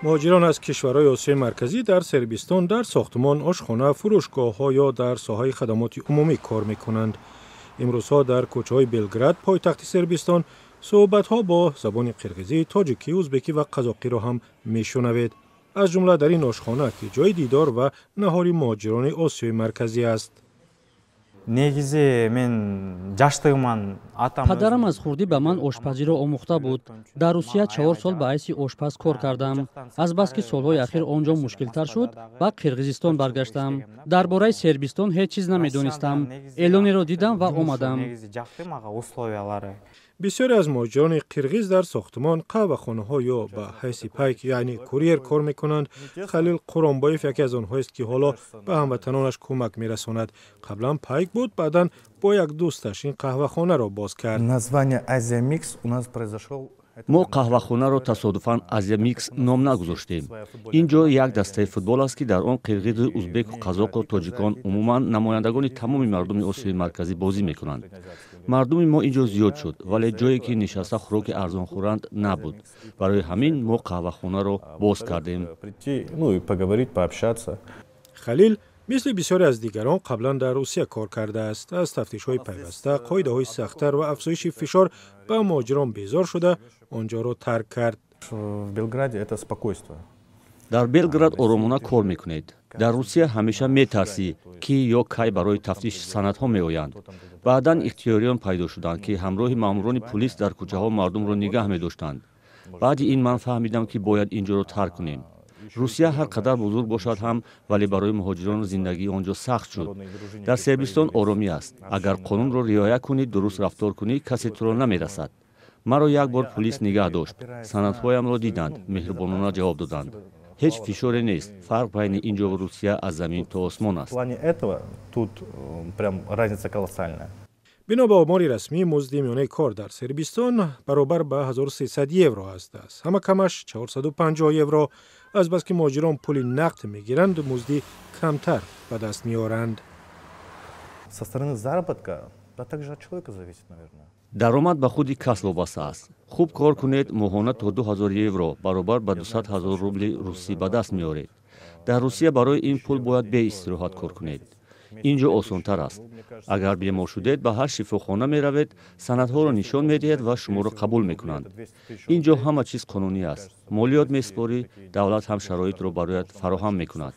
مهاجران از کشورهای آسیای مرکزی در صربستان در ساختمان، آشخانه، فروشگاه‌ها یا در ساحه خدمات عمومی کار می‌کنند. امروزها در کوچه‌های بلگراد، پایتخت صربستان، صحبت‌ها با زبان قرغیزی، تاجیکی، ازبکی و قزاقی را هم می‌شنوید. از جمله در این آشخانه که جای دیدار و نهاری مهاجران آسیای مرکزی است. پدرم از خردی به من آشپزی را آموخته بود. در روسیه 4 سال به حیث آشپز کار کردم. از بس که سالهای اخیر آنجا مشکل‌تر شد، به قرغیزستان برگشتم. درباره صربستان هیچ چیز نمی‌دانستم. اعلانی را دیدم و آمدم. بسیاری از مهاجران قرغیز در ساختمان، قهوه‌خانه‌ها یا به حیث پیک یعنی کوریر کار می‌کنند. خلیل قرانبایف یکی از آنها است که حالا به هموطنانش کمک می‌رساند. قبلا پیک بود، بعداً با یک دوستش این قهوه‌خانه را باز کرد. ما قهوه‌خانه را تصادفاً آزیا میکس نام نگذاشتیم. اینجا یک دسته فوتبال است که در آن قرغیز، ازبک و قزاق و تاجیکان، عموماً نمایندگان تمام مردم آسیای مرکزی بازی می‌کنند. مردم ما اینجا زیاد شد، ولی جایی که نشسته خوراک ارزان خورند نبود. برای همین ما قهوه‌خانه را باز کردیم. خلیل مثل بسیاری از دیگران قبلا در روسیه کار کرده است. از تفتیش‌های پیوسته، قاعده‌های سخت‌تر و افزایش فشار به مهاجران بیزار شده آنجا را ترک کرد. در بلگراد آرامانه کار میکنید. در روسیه همیشه میترسی که یا کی برای تفتیش سندها میآیند. بعدا اختیاریان پیدا شدند که همراه ماموران پلیس در کوچه ها مردم را نگه می‌داشتند. بعد این من فهمیدم که باید اینجا را ترک کنیم. روسیه هر قدر بزرگ باشد هم، ولی برای مهاجران زندگی آنجا سخت شد. در صربستان آرامی است. اگر قانون را رعایت کنید، درست رفتار کنید، کسی تو را نمیرسد. مرا یک بار پلیس نگه داشت. سندهایم را دیدند، مهربانانه جواب دادند. هیچ فشاری نیست. فرق بین اینجا و روسیه از زمین تا آسمان است. بنا به آمار رسمی، مزد میانه کار در صربستان برابر به 1300 یورو است. همه کمش 450 یورو. از بس که مهاجران پول نقد میگیرند، مزدی کمتر به دست میارند. درآمد به خود کس وابسته است. خوب کار کنید، ماهانه تا 2000 یورو برابر به 200,000 روبل روسی به دست میارید. در روسیه برای این پول باید به استراحت کار کنید. اینجا آسان‌تر است. اگر بیمار شدید به هر شفاخانه می روید، سندها را نشان می دهید و شما را قبول می کنند. اینجا همه چیز قانونی است. مالیات می سپاری، دولت هم شرایط را برایت فراهم می کند.